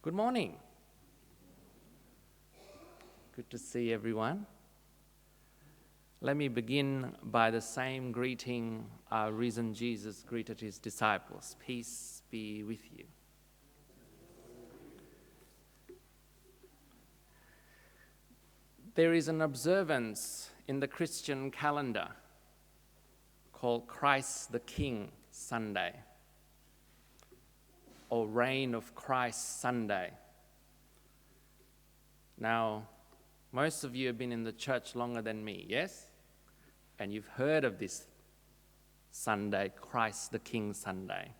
Good morning. Good to see everyone. Let me begin by the same greeting our risen Jesus greeted his disciples. Peace be with you. There is an observance in the Christian calendar called Christ the King Sunday, or Reign of Christ Sunday. Now, most of you have been in the church longer than me, yes? And you've heard of this Sunday, Christ the King Sunday.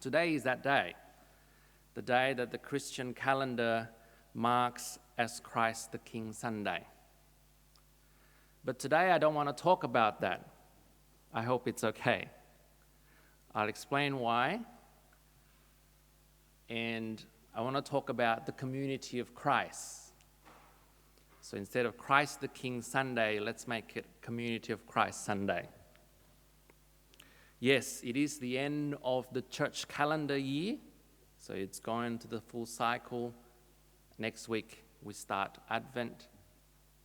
Today is that day, the day that the Christian calendar marks as Christ the King Sunday. But today I don't want to talk about that. I hope it's okay. I'll explain why. And I want to talk about the community of Christ. So instead of Christ the King Sunday, let's make it Community of Christ Sunday. Yes, it is the end of the church calendar year, so it's going to the full cycle. Next week we start Advent,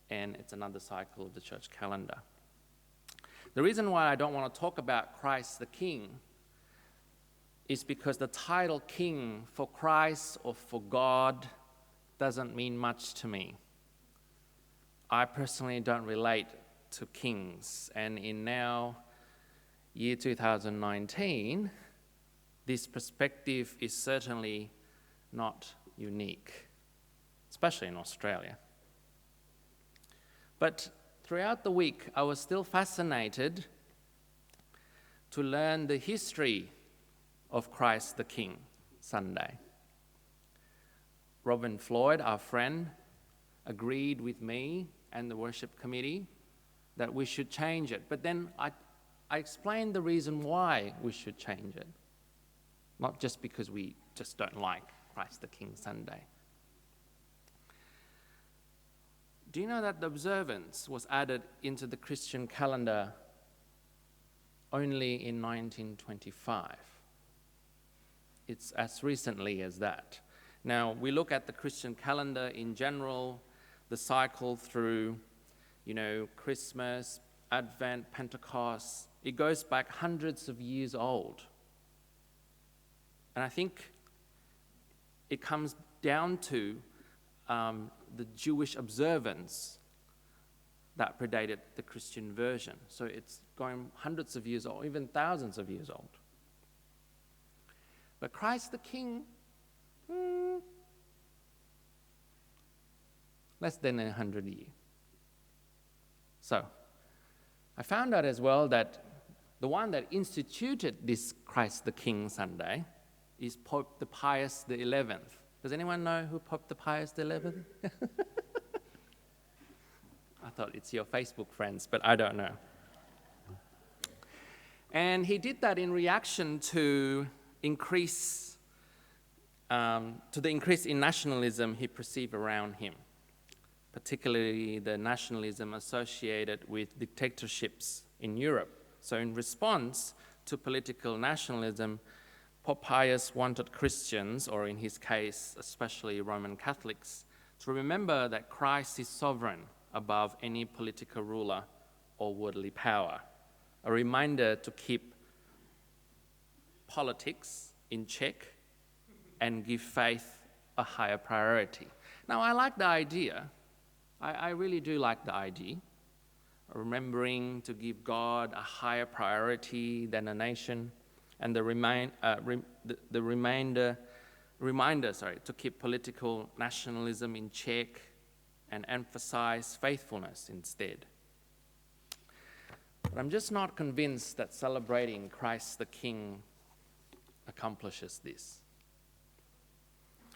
and it's another cycle of the church calendar. The reason why I don't want to talk about Christ the King is because the title King for Christ or for God doesn't mean much to me. I personally don't relate to kings, and in now year 2019, this perspective is certainly not unique, especially in Australia. But throughout the week, I was still fascinated to learn the history of Christ the King Sunday. Robin Floyd, our friend, agreed with me and the worship committee that we should change it. But then I explained the reason why we should change it. Not just because we just don't like Christ the King Sunday. Do you know that the observance was added into the Christian calendar only in 1925? It's as recently as that. Now, we look at the Christian calendar in general, the cycle through, Christmas, Advent, Pentecost. It goes back hundreds of years old. And I think it comes down to the Jewish observance that predated the Christian version. So it's going hundreds of years old, even thousands of years old. But Christ the King, less than 100 years. So I found out as well that the one that instituted this Christ the King Sunday is Pope the Pius the 11th. Does anyone know who Pope the Pius the 11th? I thought it's your Facebook friends, but I don't know. And he did that in reaction to the increase in nationalism he perceived around him, particularly the nationalism associated with dictatorships in Europe. So in response to political nationalism, Pope Pius wanted Christians, or in his case, especially Roman Catholics, to remember that Christ is sovereign above any political ruler or worldly power. A reminder to keep politics in check and give faith a higher priority. Now, I like the idea. I really do like the idea. Remembering to give God a higher priority than a nation, and the reminder to keep political nationalism in check and emphasize faithfulness instead. But I'm just not convinced that celebrating Christ the King accomplishes this.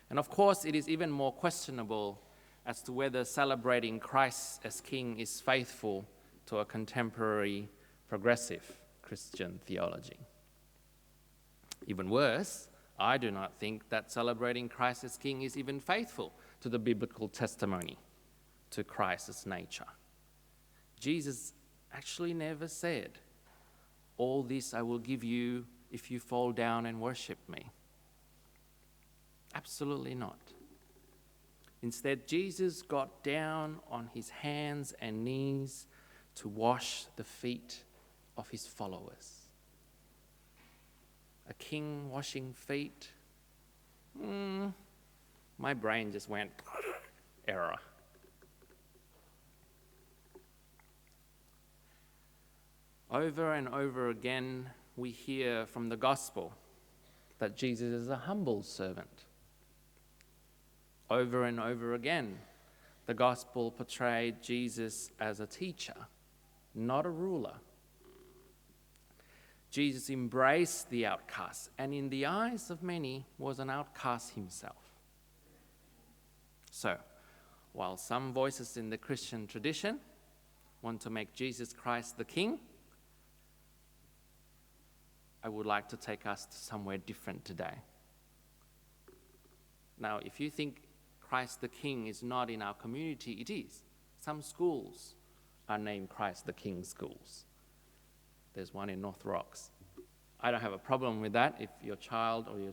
And of course, it is even more questionable as to whether celebrating Christ as King is faithful to a contemporary progressive Christian theology. Even worse, I do not think that celebrating Christ as King is even faithful to the biblical testimony to Christ's nature. Jesus actually never said, "All this I will give you if you fall down and worship me." Absolutely not. Instead, Jesus got down on his hands and knees to wash the feet of his followers. A king washing feet? My brain just went, error. Over and over again, we hear from the gospel that Jesus is a humble servant. Over and over again, the gospel portrayed Jesus as a teacher, not a ruler. Jesus embraced the outcast, and in the eyes of many was an outcast himself. So, while some voices in the Christian tradition want to make Jesus Christ the King, I would like to take us to somewhere different today. Now, if you think Christ the King is not in our community, it is. Some schools are named Christ the King schools. There's one in North Rocks. I don't have a problem with that. If your child or your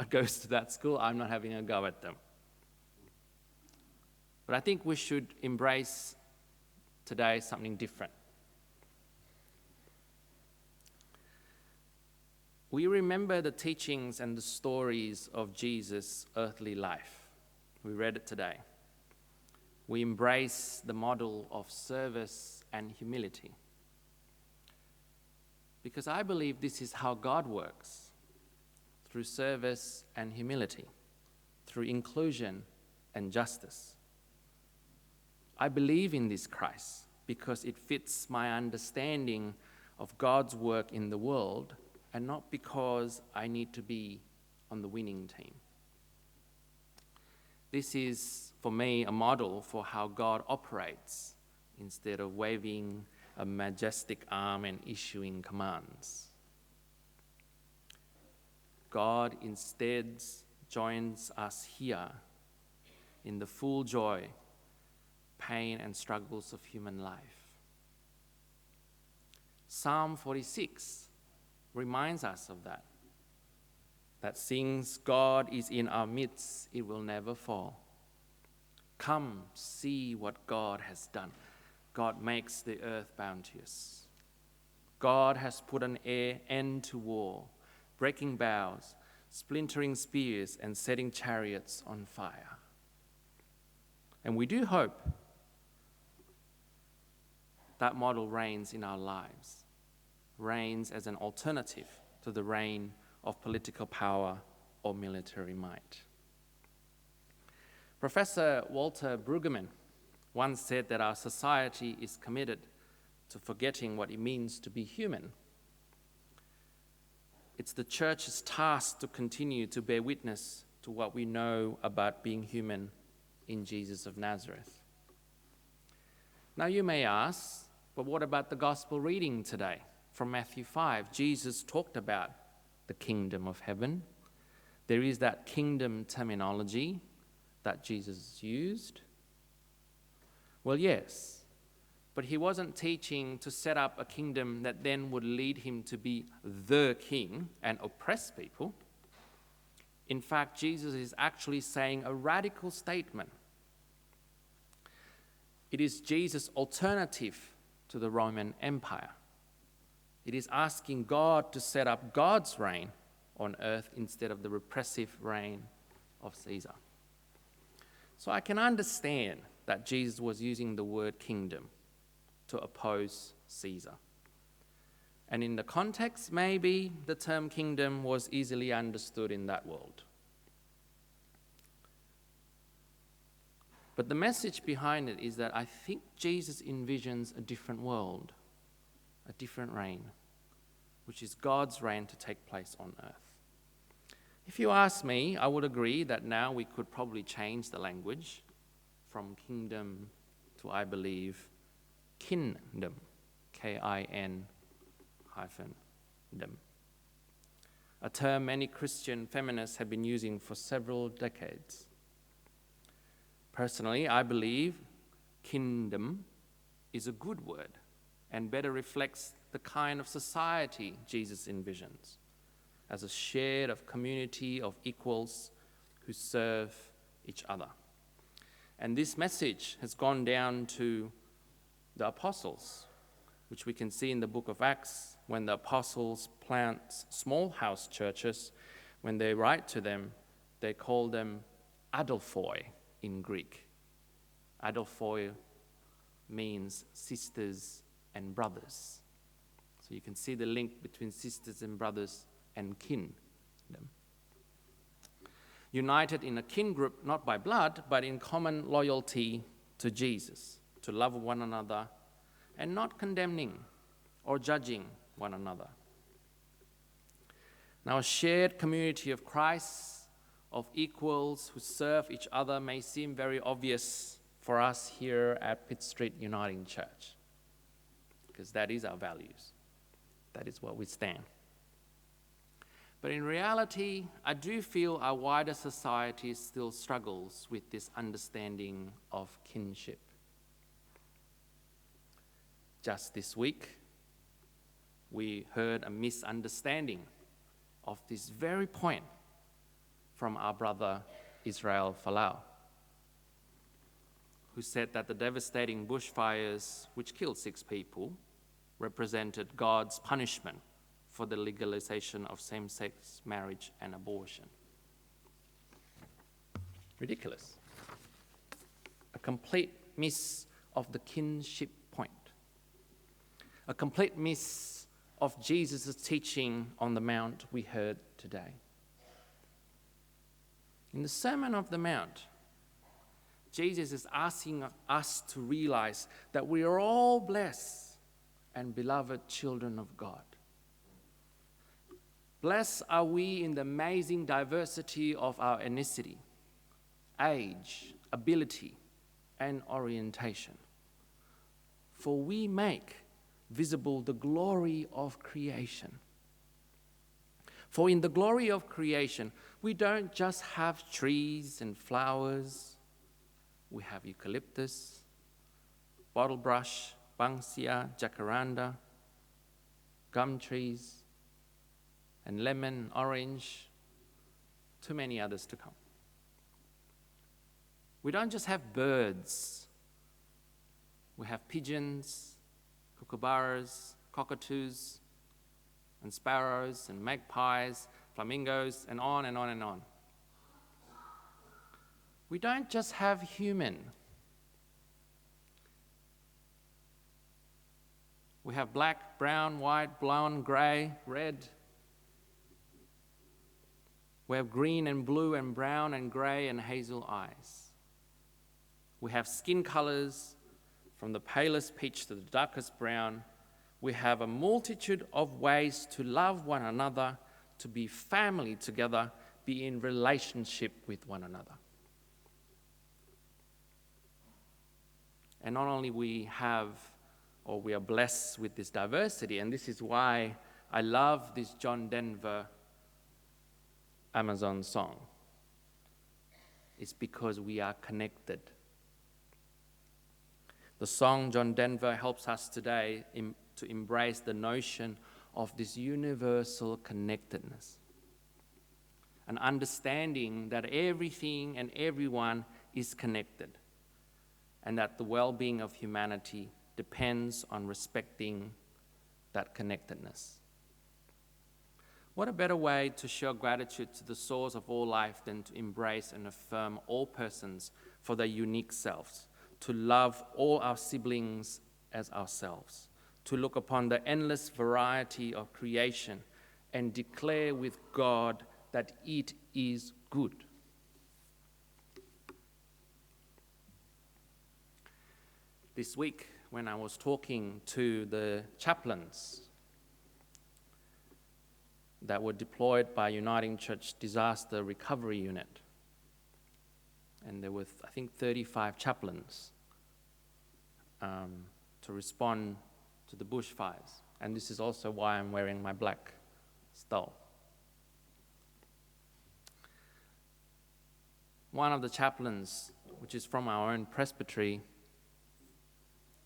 goes to that school, I'm not having a go at them. But I think we should embrace today something different. We remember the teachings and the stories of Jesus' earthly life. We read it today. We embrace the model of service and humility. Because I believe this is how God works, through service and humility, through inclusion and justice. I believe in this Christ because it fits my understanding of God's work in the world, and not because I need to be on the winning team. This is, for me, a model for how God operates instead of waving a majestic arm and issuing commands. God instead joins us here in the full joy, pain, and struggles of human life. Psalm 46 reminds us of that since God is in our midst, it will never fall. Come, see what God has done. God makes the earth bounteous. God has put an end to war, breaking bows, splintering spears, and setting chariots on fire. And we do hope that model reigns in our lives, reigns as an alternative to the reign of political power or military might. Professor Walter Brueggemann once said that our society is committed to forgetting what it means to be human. It's the church's task to continue to bear witness to what we know about being human in Jesus of Nazareth. Now you may ask, but what about the gospel reading today? From Matthew 5, Jesus talked about the kingdom of heaven. There is that kingdom terminology that Jesus used. Well, yes, but he wasn't teaching to set up a kingdom that then would lead him to be the king and oppress people. In fact, Jesus is actually saying a radical statement. It is Jesus' alternative to the Roman Empire. It is asking God to set up God's reign on earth instead of the repressive reign of Caesar. So I can understand that Jesus was using the word kingdom to oppose Caesar. And in the context, maybe the term kingdom was easily understood in that world. But the message behind it is that I think Jesus envisions a different world, a different reign, which is God's reign to take place on earth. If you ask me, I would agree that now we could probably change the language from kingdom to, I believe, kindom, K-I-N-dom, a term many Christian feminists have been using for several decades. Personally, I believe kingdom is a good word and better reflects the kind of society Jesus envisions as a shared community of equals who serve each other. And this message has gone down to the apostles, which we can see in the book of Acts when the apostles plant small house churches. When they write to them, they call them adelphoi in Greek. Adelphoi means sisters and brothers. So you can see the link between sisters and brothers and kin. United in a kin group, not by blood, but in common loyalty to Jesus, to love one another and not condemning or judging one another. Now, a shared community of Christ, of equals who serve each other, may seem very obvious for us here at Pitt Street Uniting Church, because that is our values. That is what we stand. But in reality, I do our our wider society still struggles with this understanding of kinship. Just this week, we heard a misunderstanding of this very point from our brother Israel Folau, who said that the devastating bushfires, which killed 6 people, represented God's punishment for the legalization of same-sex marriage and abortion. Ridiculous. A complete miss of the kinship point. A complete miss of Jesus' teaching on the Mount we heard today. In the Sermon on the Mount, Jesus is asking us to realize that we are all blessed and beloved children of God. Blessed are we in the amazing diversity of our ethnicity, age, ability, and orientation. For we make visible the glory of creation. For in the glory of creation, we don't just have trees and flowers. We have eucalyptus, bottle brush, banksia, jacaranda, gum trees, and lemon, orange, too many others to come. We don't just have birds. We have pigeons, kookaburras, cockatoos, and sparrows, and magpies, flamingos, and on and on and on. We don't just have human. We have black, brown, white, blonde, grey, red. We have green and blue and brown and grey and hazel eyes. We have skin colors from the palest peach to the darkest brown. We have a multitude of ways to love one another, to be family together, be in relationship with one another. And not only we are blessed with this diversity, and this is why I love this John Denver Amazon song. It's because we are connected. The song John Denver helps us today to embrace the notion of this universal connectedness. An understanding that everything and everyone is connected, and that the well-being of humanity depends on respecting that connectedness. What a better way to show gratitude to the source of all life than to embrace and affirm all persons for their unique selves, to love all our siblings as ourselves, to look upon the endless variety of creation and declare with God that it is good. This week, when I was talking to the chaplains that were deployed by Uniting Church Disaster Recovery Unit, and there were, I think, 35 chaplains to respond to the bushfires. And this is also why I'm wearing my black stole. One of the chaplains, which is from our own presbytery,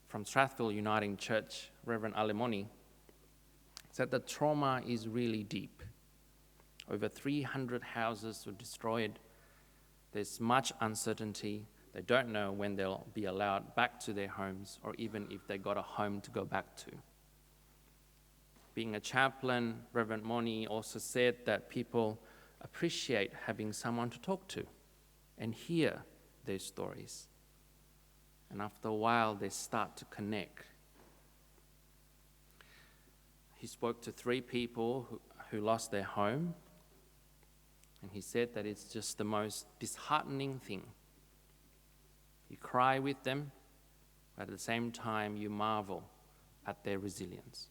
from Strathfield Uniting Church, Reverend Alimoni, said the trauma is really deep. Over 300 houses were destroyed, There's much uncertainty. They don't know when they'll be allowed back to their homes or even if they got a home to go back to. Being a chaplain, Reverend Moni also said that people appreciate having someone to talk to and hear their stories. And after a while, they start to connect. He spoke to 3 people who lost their home, and he said that it's just the most disheartening thing. You cry with them, but at the same time you marvel at their resilience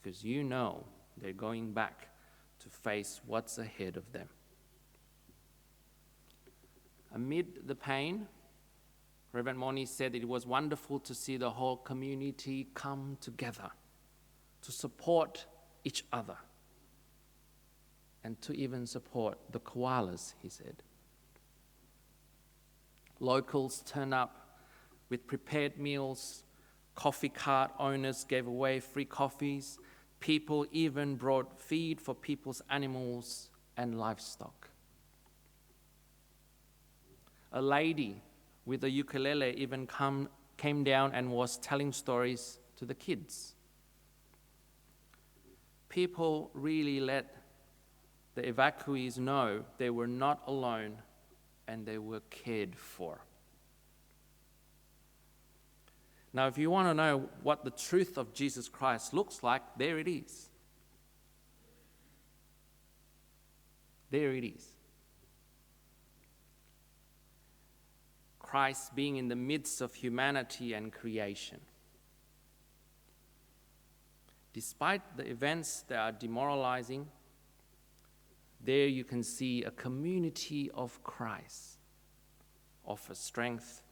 because you know they're going back to face what's ahead of them. Amid the pain, Reverend Moni said it was wonderful to see the whole community come together to support each other and to even support the koalas, he said. Locals turned up with prepared meals, coffee cart owners gave away free coffees, people even brought feed for people's animals and livestock. A lady with a ukulele even came down and was telling stories to the kids. People really let the evacuees know they were not alone and they were cared for. Now, if you want to know what the truth of Jesus Christ looks like, there it is. There it is. Christ being in the midst of humanity and creation. Despite the events that are demoralizing, there you can see a community of Christ offer strength,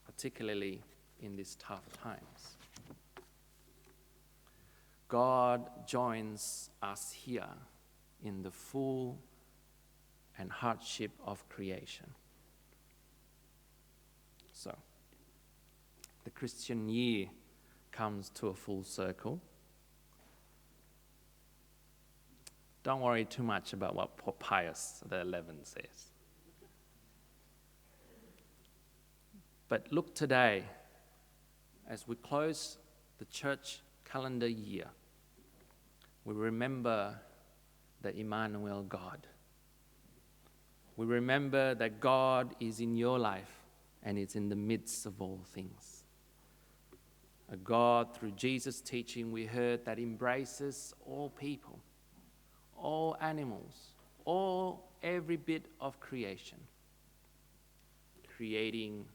particularly in these tough times. God joins us here in the full and hardship of creation. So, the Christian year comes to a full circle. Don't worry too much about what Pope Pius XI says. But look today, as we close the church calendar year, we remember the Emmanuel God. We remember that God is in your life and is in the midst of all things. A God, through Jesus' teaching, we heard, that embraces all people, all animals, every bit of creation, creating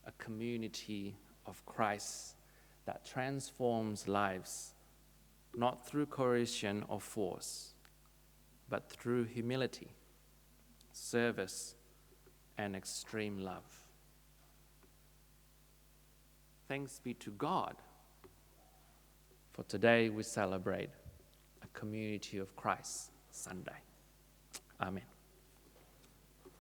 a community of Christ that transforms lives, not through coercion or force, but through humility, service, and extreme love. Thanks be to God, for today we celebrate a Community of Christ Sunday. Amen.